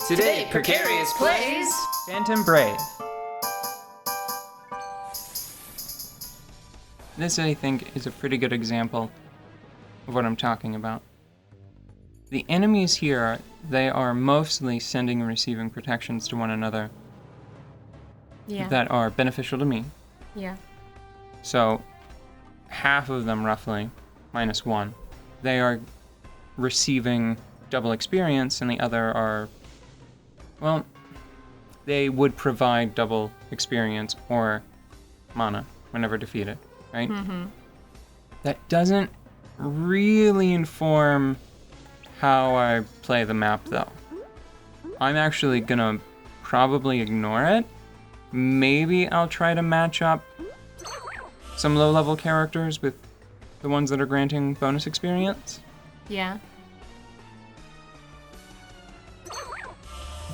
Today, Precarious plays Phantom Brave. This, I think, is a pretty good example of what I'm talking about. The enemies here, they are mostly sending and receiving protections to one another that are beneficial to me. Yeah. So, half of them, roughly, minus one, they are receiving double experience, and the other are, well, they would provide double experience or mana whenever defeated, right? Mm-hmm. That doesn't really inform how I play the map, though. I'm actually gonna probably ignore it. Maybe I'll try to match up some low-level characters with the ones that are granting bonus experience. Yeah.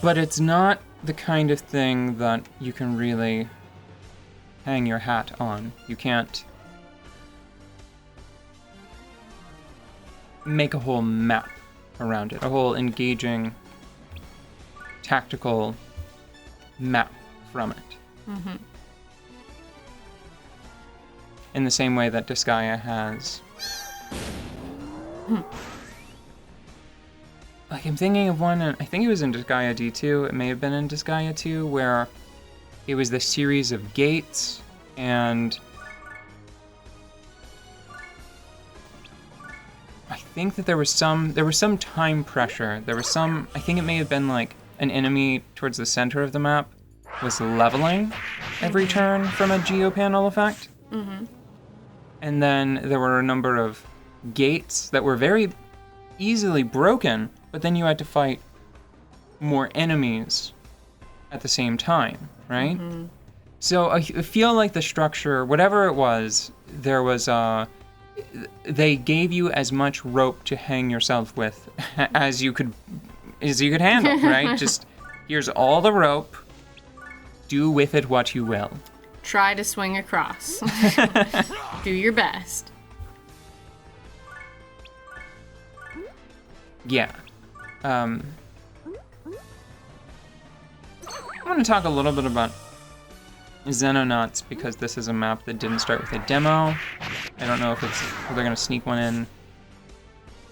But it's not the kind of thing that you can really hang your hat on. You can't make a whole map around it, a whole engaging tactical map from it. Mm-hmm. In the same way that Disgaea has. Like, I'm thinking of one, I think it was in Disgaea D2, it may have been in Disgaea 2, where it was this series of gates, and I think that there was some time pressure. There was some, I think it may have been like an enemy towards the center of the map was leveling every turn from a geopanel effect. Mm-hmm. And then there were a number of gates that were very easily broken, but then you had to fight more enemies at the same time, right? Mm-hmm. So I feel like the structure, whatever it was, there was they gave you as much rope to hang yourself with as you could handle, right? Just here's all the rope. Do with it what you will. Try to swing across. Do your best. Yeah. I want to talk a little bit about Xenonauts because this is a map that didn't start with a demo. I don't know if they're going to sneak one in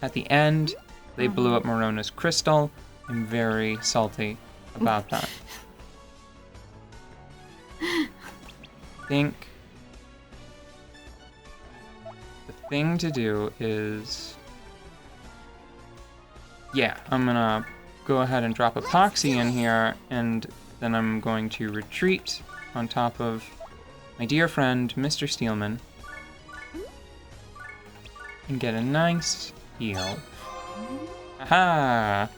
at the end. They blew up Morona's crystal. I'm very salty about that. I think the thing to do is, yeah, I'm gonna go ahead and drop Epoxy in here, and then I'm going to retreat on top of my dear friend, Mr. Steelman, and get a nice heal. Aha!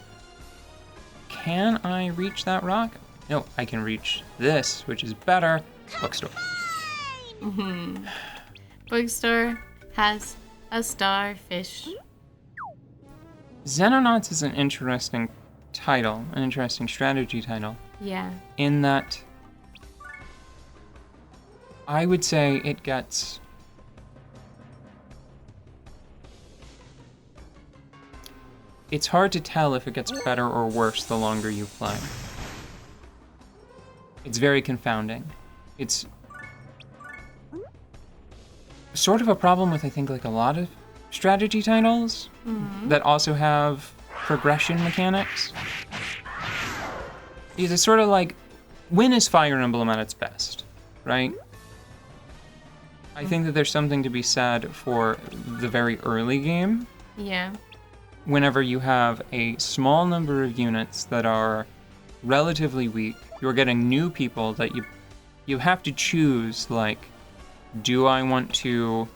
Can I reach that rock? No, I can reach this, which is better. Bookstore. Mm-hmm. Bookstore has a starfish. Xenonauts is an interesting title, an interesting strategy title. Yeah. In that, I would say it gets it's hard to tell if it gets better or worse the longer you play. It's very confounding. It's sort of a problem with, I think, like a lot of strategy titles that also have progression mechanics. It's sort of like, when is Fire Emblem at its best, right? I think that there's something to be said for the very early game. Yeah. Whenever you have a small number of units that are relatively weak, you're getting new people that you have to choose, like, do I want to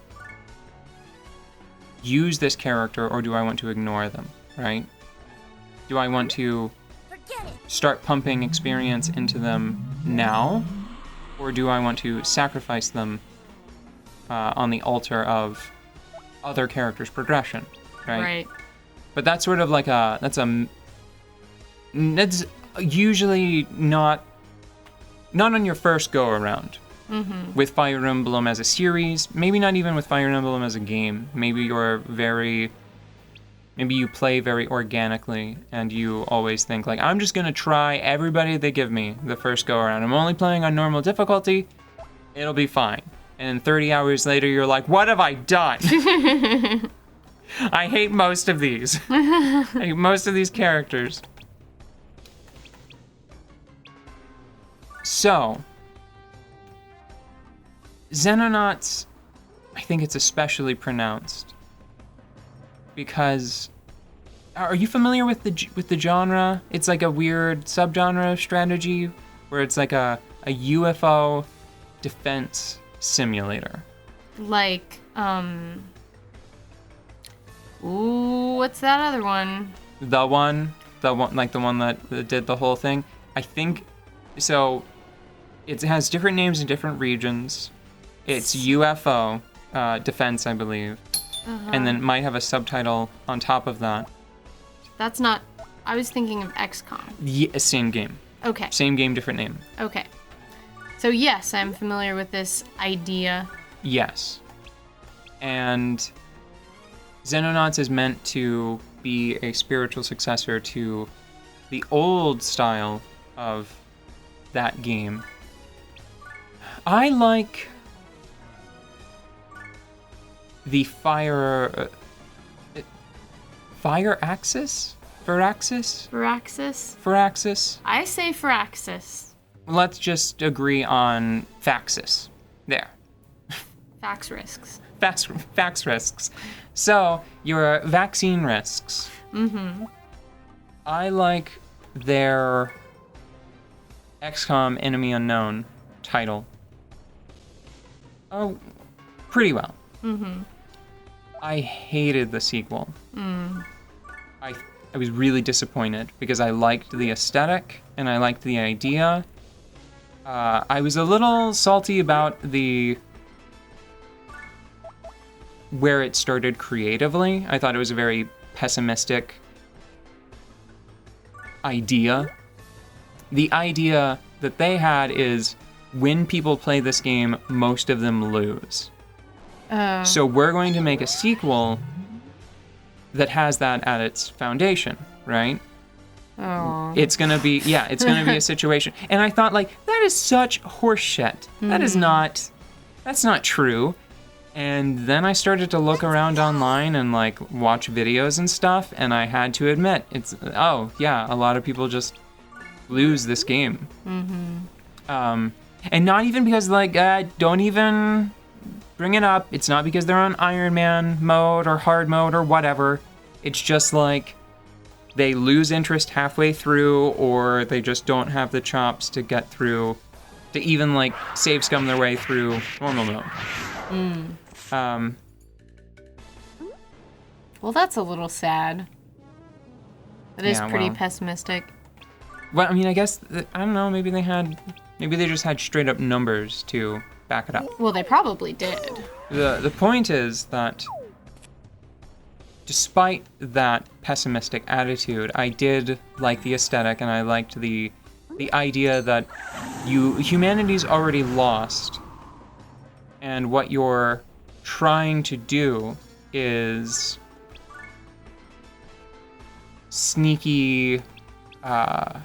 use this character or do I want to ignore them, right? Do I want to start pumping experience into them now, or do I want to sacrifice them on the altar of other characters' progression, right? Right. But that's sort of like that's usually not on your first go around. With Fire Emblem as a series, maybe not even with Fire Emblem as a game. Maybe you're very maybe you play very organically and you always think like, I'm just gonna try everybody they give me the first go around. I'm only playing on normal difficulty, it'll be fine. And 30 hours later you're like, what have I done? I hate most of these. I hate most of these characters. So, Xenonauts, I think it's especially pronounced because, are you familiar with the genre? It's like a weird subgenre of strategy where it's like a UFO defense simulator. Like, ooh, what's that other one? The one, like the one that did the whole thing. I think, so it has different names in different regions. It's UFO defense, I believe. And then it might have a subtitle on top of that. That's not, I was thinking of XCOM. Yeah, same game. Okay. Same game, different name. Okay. So yes, I'm familiar with this idea. Yes. And Xenonauts is meant to be a spiritual successor to the old style of that game. I like the Fire Axis? Firaxis? I say Firaxis. Let's just agree on Faxis. There. Fax risks. Fax risks. So, your vaccine risks. Mm-hmm. I like their XCOM Enemy Unknown title. Oh, pretty well. Mm-hmm. I hated the sequel. Mm. I was really disappointed because I liked the aesthetic and I liked the idea. I was a little salty about where it started creatively. I thought it was a very pessimistic idea. The idea that they had is when people play this game, most of them lose. So we're going to make a sequel that has that at its foundation, right? Oh. It's gonna be a situation. And I thought, like, that is such horseshit. That's not true. And then I started to look around online and, like, watch videos and stuff, and I had to admit, a lot of people just lose this game. Mm-hmm. And not even because, like, don't even bring it up. It's not because they're on Iron Man mode or hard mode or whatever. It's just, like, they lose interest halfway through, or they just don't have the chops to get through, to even, like, save scum their way through normal mode. Well, that's a little sad. That is pretty well. pessimistic. Well, I mean, I guess, I don't know, maybe they just had straight up numbers to back it up. Well, they probably did. The point is that despite that pessimistic attitude, I did like the aesthetic and I liked the idea that humanity's already lost, and what you're trying to do is a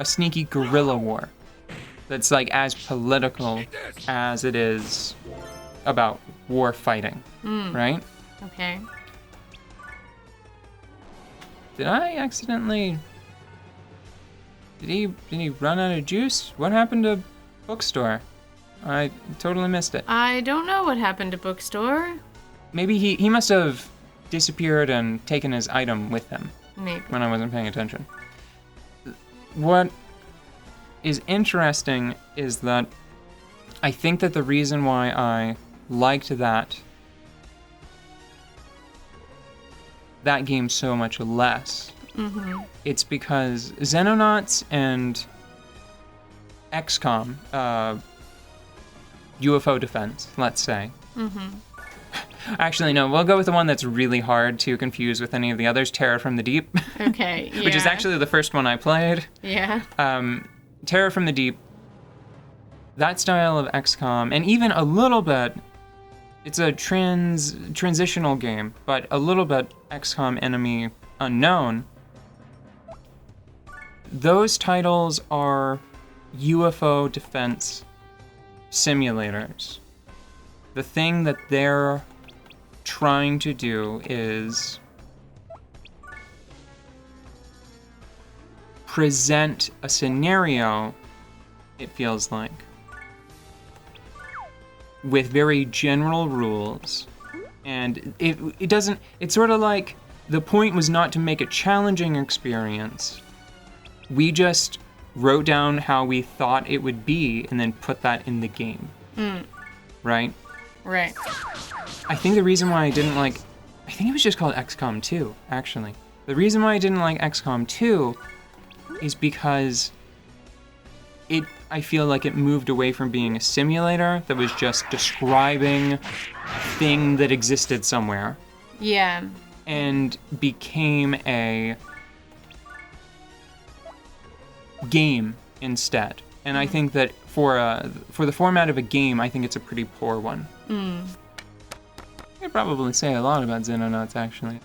sneaky guerrilla war that's like as political as it is about war fighting, right? Okay. Did I accidentally... Did he run out of juice? What happened to Bookstore? I totally missed it. I don't know what happened to Bookstore. Maybe he must have disappeared and taken his item with him. Maybe. When I wasn't paying attention. What is interesting is that I think that the reason why I liked that game so much less, it's because Xenonauts and XCOM, UFO defense, let's say. Actually, no, we'll go with the one that's really hard to confuse with any of the others, Terror from the Deep. Okay, yeah. Which is actually the first one I played. Yeah. Terror from the Deep, that style of XCOM, and even a little bit it's a transitional game, but a little bit XCOM Enemy Unknown. Those titles are UFO defense simulators. The thing that they're trying to do is present a scenario, it feels like, with very general rules. And it doesn't, it's sort of like the point was not to make a challenging experience. We just wrote down how we thought it would be and then put that in the game. Right? Right. I think the reason why I didn't like, I think it was just called XCOM 2, actually. The reason why I didn't like XCOM 2 is because I feel like it moved away from being a simulator that was just describing a thing that existed somewhere. Yeah. And became a game instead. And I think that for the format of a game, I think it's a pretty poor one. I could probably say a lot about Xenonauts, actually.